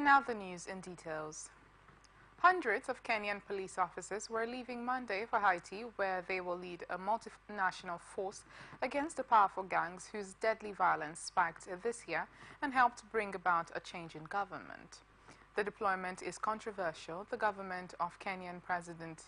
now the news in details. Hundreds of Kenyan police officers were leaving Monday for Haiti, where they will lead a multinational force against the powerful gangs whose deadly violence spiked this year and helped bring about a change in government. The deployment is controversial. The government of Kenyan President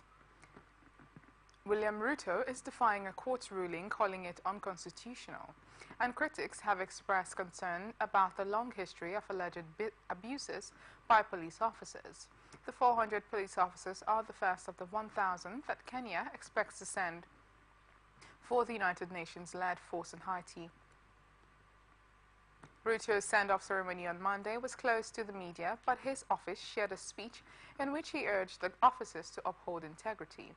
William Ruto is defying a court ruling calling it unconstitutional, and critics have expressed concern about the long history of alleged abuses by police officers. The 400 police officers are the first of the 1,000 that Kenya expects to send for the United Nations-led force in Haiti. Ruto's send-off ceremony on Monday was closed to the media, but his office shared a speech in which he urged the officers to uphold integrity.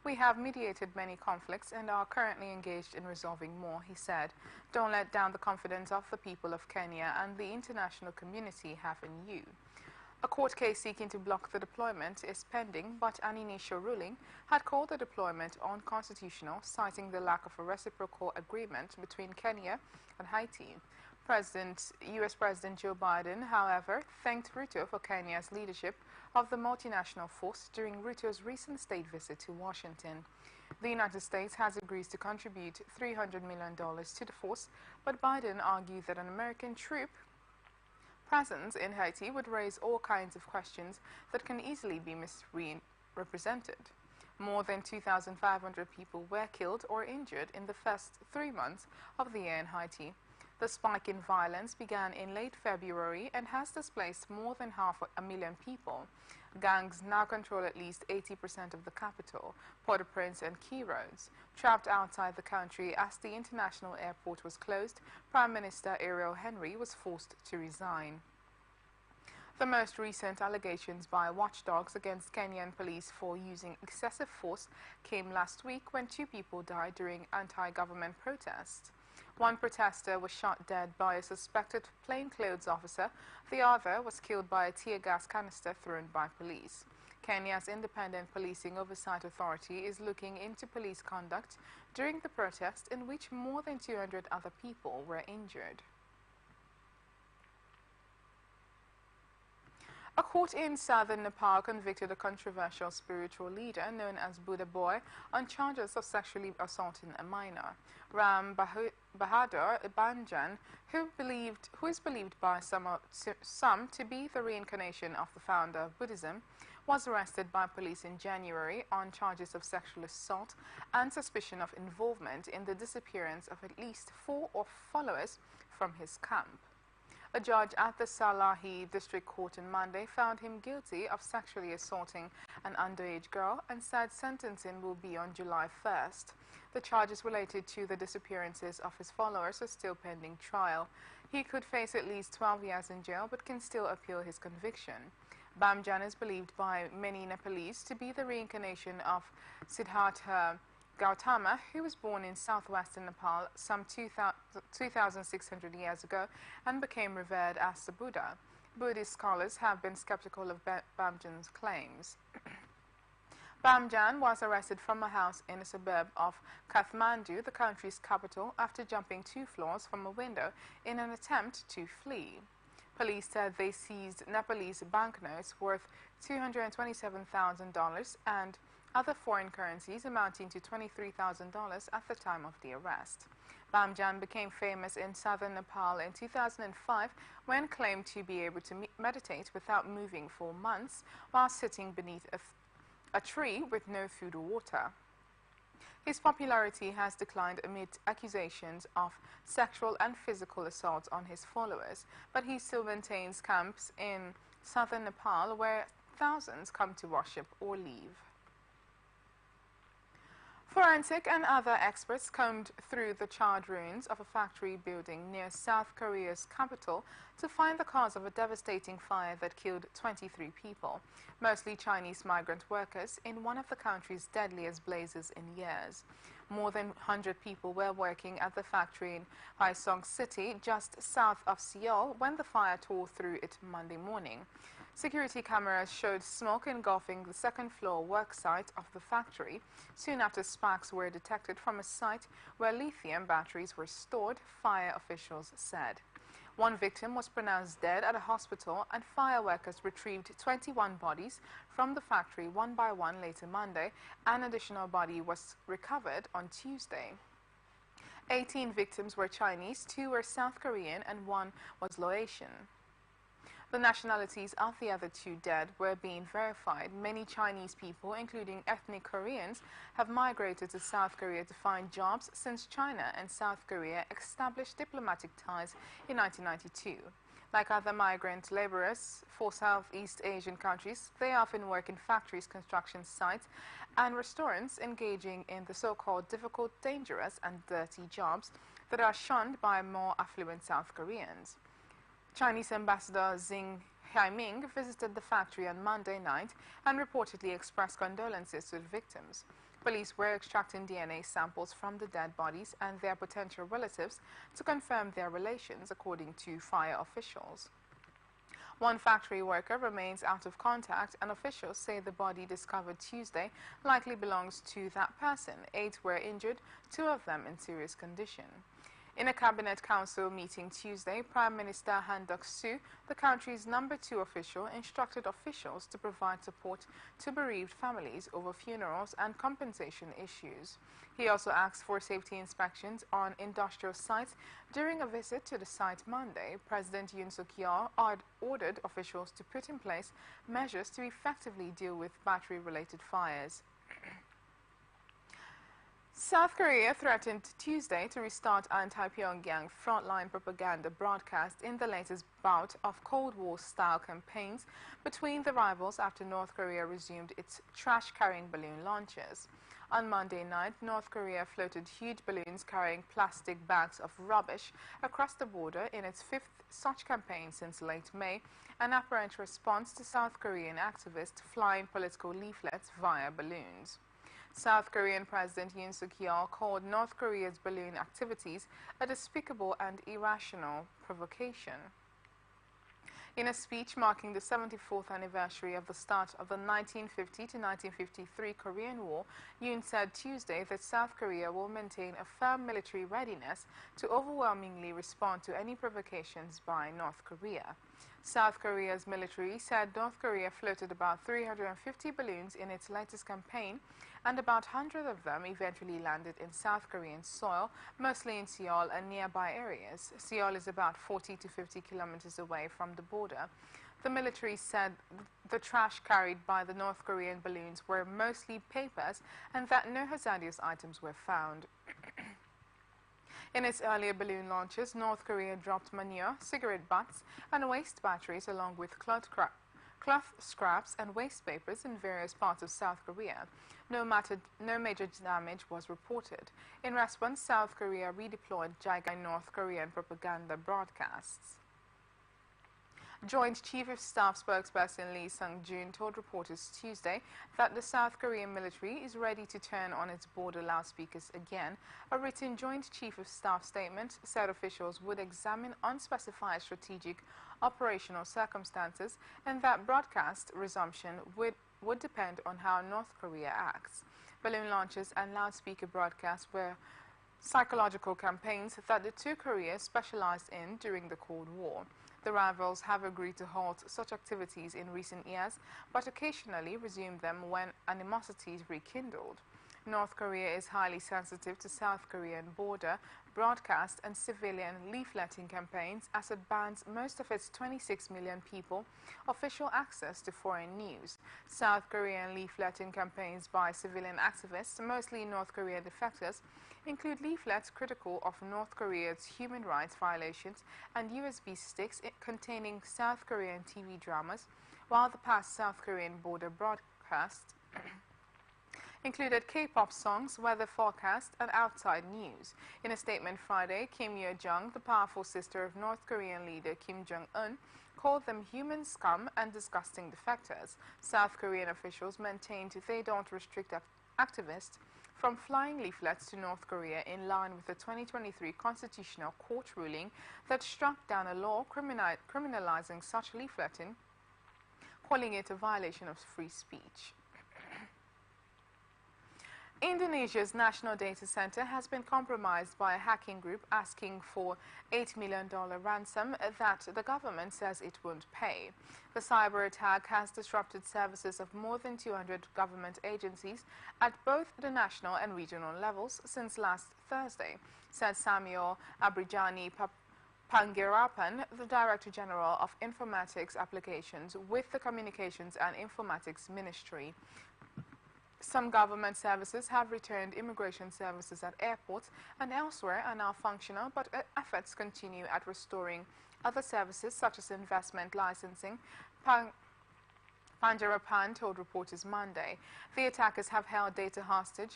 "We have mediated many conflicts and are currently engaged in resolving more," he said. "Don't let down the confidence of the people of Kenya and the international community have in you." A court case seeking to block the deployment is pending, but an initial ruling had called the deployment unconstitutional, citing the lack of a reciprocal agreement between Kenya and Haiti. U.S. President Joe Biden, however, thanked Ruto for Kenya's leadership of the multinational force during Ruto's recent state visit to Washington. The United States has agreed to contribute $300 million to the force, but Biden argued that an American troop presence in Haiti would raise all kinds of questions that can easily be misrepresented. More than 2,500 people were killed or injured in the first 3 months of the year in Haiti. The spike in violence began in late February and has displaced more than 500,000 people. Gangs now control at least 80% of the capital, Port-au-Prince, and key roads. Trapped outside the country as the international airport was closed, Prime Minister Ariel Henry was forced to resign. The most recent allegations by watchdogs against Kenyan police for using excessive force came last week when 2 people died during anti-government protests. One protester was shot dead by a suspected plainclothes officer. The other was killed by a tear gas canister thrown by police. Kenya's Independent Policing Oversight Authority is looking into police conduct during the protest, in which more than 200 other people were injured. A court in southern Nepal convicted a controversial spiritual leader known as Buddha Boy on charges of sexually assaulting a minor. Ram Bahadur Banjan, who is believed by some to be the reincarnation of the founder of Buddhism, was arrested by police in January on charges of sexual assault and suspicion of involvement in the disappearance of at least 4 followers from his camp. A judge at the Salahi District Court on Monday found him guilty of sexually assaulting an underage girl and said sentencing will be on July 1st. The charges related to the disappearances of his followers are still pending trial. He could face at least 12 years in jail but can still appeal his conviction. Bamjan is believed by many Nepalese to be the reincarnation of Siddhartha Gautama, who was born in southwestern Nepal some 2,600 years ago and became revered as the Buddha. Buddhist scholars have been skeptical of Bamjan's claims. Bamjan was arrested from a house in a suburb of Kathmandu, the country's capital, after jumping 2 floors from a window in an attempt to flee. Police said they seized Nepalese banknotes worth $227,000 and other foreign currencies amounting to $23,000 at the time of the arrest. Bamjan became famous in southern Nepal in 2005 when claimed to be able to meditate without moving for months while sitting beneath a tree with no food or water. His popularity has declined amid accusations of sexual and physical assault on his followers, but he still maintains camps in southern Nepal where thousands come to worship or leave. Forensic and other experts combed through the charred ruins of a factory building near South Korea's capital to find the cause of a devastating fire that killed 23 people, mostly Chinese migrant workers, in one of the country's deadliest blazes in years. More than 100 people were working at the factory in Haesong City, just south of Seoul, when the fire tore through it Monday morning. Security cameras showed smoke engulfing the second-floor work site of the factory soon after sparks were detected from a site where lithium batteries were stored, fire officials said. One victim was pronounced dead at a hospital, and fire workers retrieved 21 bodies from the factory one by one later Monday. An additional body was recovered on Tuesday. 18 victims were Chinese, 2 were South Korean, and 1 was Laotian. The nationalities of the other 2 dead were being verified. Many Chinese people, including ethnic Koreans, have migrated to South Korea to find jobs since China and South Korea established diplomatic ties in 1992. Like other migrant laborers for Southeast Asian countries, they often work in factories, construction sites, and restaurants, engaging in the so-called difficult, dangerous, and dirty jobs that are shunned by more affluent South Koreans. Chinese Ambassador Xing Haiming visited the factory on Monday night and reportedly expressed condolences to the victims. Police were extracting DNA samples from the dead bodies and their potential relatives to confirm their relations, according to fire officials. One factory worker remains out of contact, and officials say the body discovered Tuesday likely belongs to that person. 8 were injured, 2 of them in serious condition. In a Cabinet Council meeting Tuesday, Prime Minister Han Duck-soo, the country's number 2 official, instructed officials to provide support to bereaved families over funerals and compensation issues. He also asked for safety inspections on industrial sites during a visit to the site Monday. President Yoon Suk-yeol ordered officials to put in place measures to effectively deal with battery-related fires. South Korea threatened Tuesday to restart anti-Pyongyang frontline propaganda broadcast in the latest bout of Cold War-style campaigns between the rivals after North Korea resumed its trash-carrying balloon launches. On Monday night, North Korea floated huge balloons carrying plastic bags of rubbish across the border in its 5th such campaign since late May, an apparent response to South Korean activists flying political leaflets via balloons. South Korean President Yoon Suk-yeol called North Korea's balloon activities a despicable and irrational provocation. In a speech marking the 74th anniversary of the start of the 1950 to 1953 Korean War, Yoon said Tuesday that South Korea will maintain a firm military readiness to overwhelmingly respond to any provocations by North Korea. South Korea's military said North Korea floated about 350 balloons in its latest campaign, and about 100 of them eventually landed in South Korean soil, mostly in Seoul and nearby areas. Seoul is about 40 to 50 kilometers away from the border. The military said the trash carried by the North Korean balloons were mostly papers and that no hazardous items were found. In its earlier balloon launches, North Korea dropped manure, cigarette butts, and waste batteries along with cloth scraps and waste papers in various parts of South Korea. No major damage was reported. In response, South Korea redeployed gigantic North Korean propaganda broadcasts. Joint Chief of Staff spokesperson Lee Sung-jun told reporters Tuesday that the South Korean military is ready to turn on its border loudspeakers again. A written Joint Chief of Staff statement said officials would examine unspecified strategic operational circumstances and that broadcast resumption would depend on how North Korea acts. Balloon launches and loudspeaker broadcasts were psychological campaigns that the 2 Koreas specialized in during the Cold War. The rivals have agreed to halt such activities in recent years, but occasionally resume them when animosity is rekindled. North Korea is highly sensitive to South Korean border, broadcast, and civilian leafleting campaigns as it bans most of its 26 million people official access to foreign news. South Korean leafleting campaigns by civilian activists, mostly North Korean defectors, include leaflets critical of North Korea's human rights violations and USB sticks containing South Korean TV dramas, while the past South Korean border broadcasts included K-pop songs, weather forecast, and outside news. In a statement Friday, Kim Yo-jong, the powerful sister of North Korean leader Kim Jong-un, called them human scum and disgusting defectors. South Korean officials maintained they don't restrict activists from flying leaflets to North Korea in line with the 2023 Constitutional Court ruling that struck down a law criminalizing such leafleting, calling it a violation of free speech. Indonesia's national data center has been compromised by a hacking group asking for $8 million ransom that the government says it won't pay. The cyber attack has disrupted services of more than 200 government agencies at both the national and regional levels since last Thursday, said Samuel Abrijani Pangirapan, the Director General of Informatics Applications with the Communications and Informatics Ministry. Some government services have returned. Immigration services at airports and elsewhere are now functional, but efforts continue at restoring other services such as investment licensing. Panjarapan told reporters Monday. The attackers have held data hostage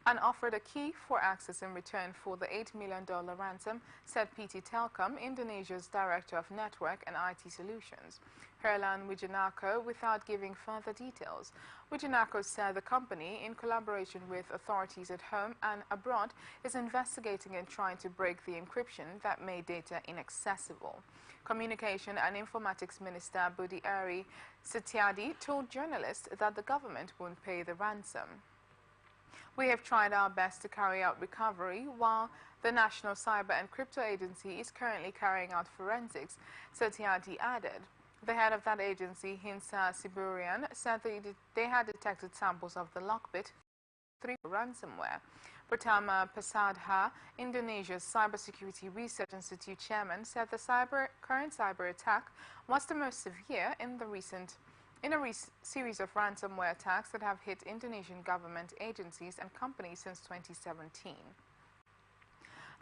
and offered a key for access in return for the $8 million ransom, said PT Telkom, Indonesia's Director of Network and IT Solutions, Herlan Wijanarko, without giving further details. Wijanarko said the company, in collaboration with authorities at home and abroad, is investigating and trying to break the encryption that made data inaccessible. Communication and Informatics Minister Budi Ari Setiadi told journalists that the government won't pay the ransom. We have tried our best to carry out recovery while the National Cyber and Crypto Agency is currently carrying out forensics, Setiadi added. The head of that agency, Hinsa Siburian, said they had detected samples of the lockbit 3 ransomware. Pratama Pasadha, Indonesia's Cybersecurity Research Institute chairman, said the current cyber attack was the most severe in a series of ransomware attacks that have hit Indonesian government agencies and companies since 2017.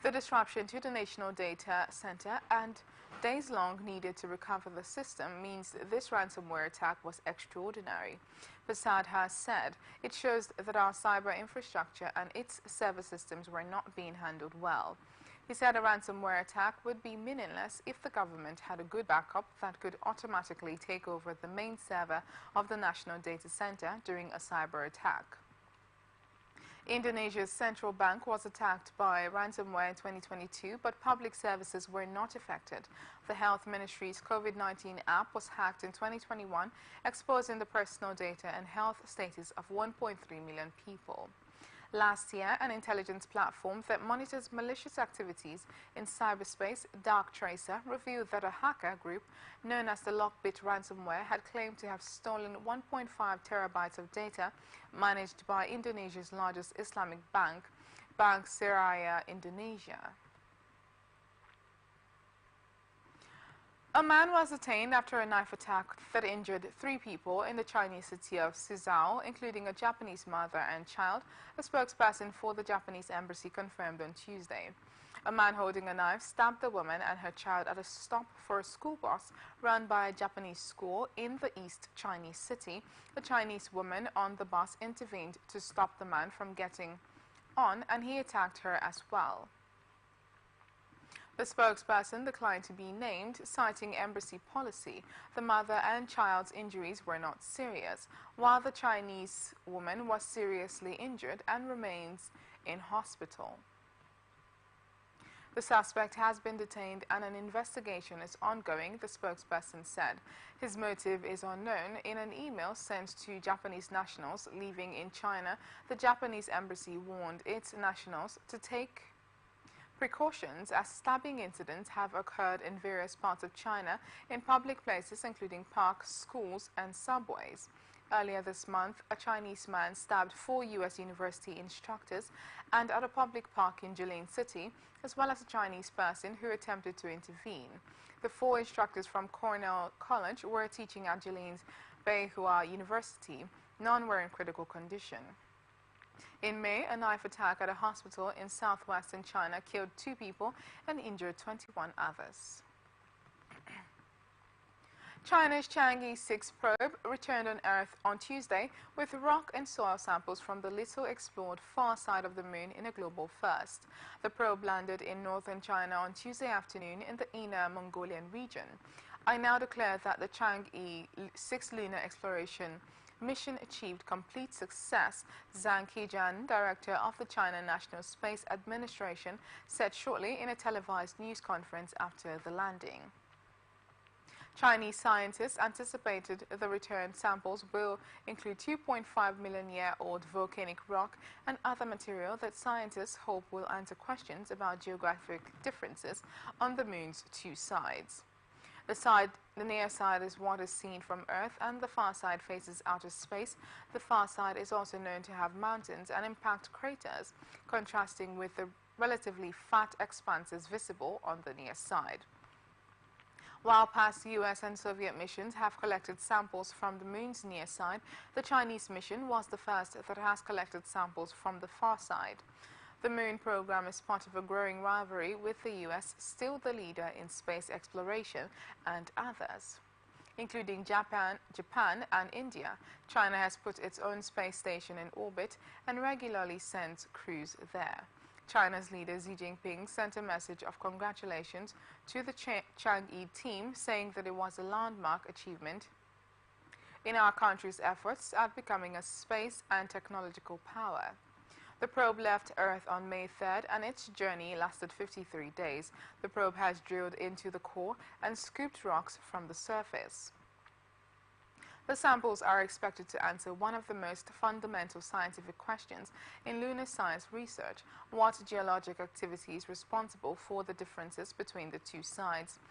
The disruption to the national data center and days long needed to recover the system means this ransomware attack was extraordinary. Prasad has said it shows that our cyber infrastructure and its server systems were not being handled well. He said a ransomware attack would be meaningless if the government had a good backup that could automatically take over the main server of the national data center during a cyber attack. Indonesia's central bank was attacked by ransomware in 2022, but public services were not affected. The Health Ministry's COVID-19 app was hacked in 2021, exposing the personal data and health status of 1.3 million people. Last year, an intelligence platform that monitors malicious activities in cyberspace, Dark Tracer, revealed that a hacker group known as the Lockbit ransomware had claimed to have stolen 1.5 terabytes of data managed by Indonesia's largest Islamic bank, Bank Seraya Indonesia. A man was detained after a knife attack that injured 3 people in the Chinese city of Suzhou, including a Japanese mother and child, a spokesperson for the Japanese embassy confirmed on Tuesday. A man holding a knife stabbed the woman and her child at a stop for a school bus run by a Japanese school in the East Chinese city. A Chinese woman on the bus intervened to stop the man from getting on, and he attacked her as well. The spokesperson declined to be named, citing embassy policy. The mother and child's injuries were not serious, while the Chinese woman was seriously injured and remains in hospital. The suspect has been detained and an investigation is ongoing, the spokesperson said. His motive is unknown. In an email sent to Japanese nationals leaving in China, the Japanese embassy warned its nationals to take precautions as stabbing incidents have occurred in various parts of China in public places including parks, schools and subways. Earlier this month, a Chinese man stabbed 4 U.S. university instructors and at a public park in Jilin City, as well as a Chinese person who attempted to intervene. The 4 instructors from Cornell College were teaching at Jilin's Beihua University. None were in critical condition. In May, a knife attack at a hospital in southwestern China killed 2 people and injured 21 others. China's Chang'e 6 probe returned on Earth on Tuesday with rock and soil samples from the little explored far side of the moon in a global first. The probe landed in northern China on Tuesday afternoon in the Inner Mongolian region. I now declare that the Chang'e 6 lunar exploration mission achieved complete success, Zhang Kejian, director of the China National Space Administration, said shortly in a televised news conference after the landing. Chinese scientists anticipated the returned samples will include 2.5 million-year-old volcanic rock and other material that scientists hope will answer questions about geographic differences on the moon's two sides. The near side is what is seen from Earth, and the far side faces outer space. The far side is also known to have mountains and impact craters, contrasting with the relatively flat expanses visible on the near side. While past US and Soviet missions have collected samples from the moon's near side, the Chinese mission was the first that has collected samples from the far side. The moon program is part of a growing rivalry with the US, still the leader in space exploration, and others, including Japan and India. China has put its own space station in orbit and regularly sends crews there. China's leader Xi Jinping sent a message of congratulations to the Chang'e team, saying that it was a landmark achievement in our country's efforts at becoming a space and technological power. The probe left Earth on May 3rd, and its journey lasted 53 days. The probe has drilled into the core and scooped rocks from the surface. The samples are expected to answer one of the most fundamental scientific questions in lunar science research: what geologic activity is responsible for the differences between the two sides?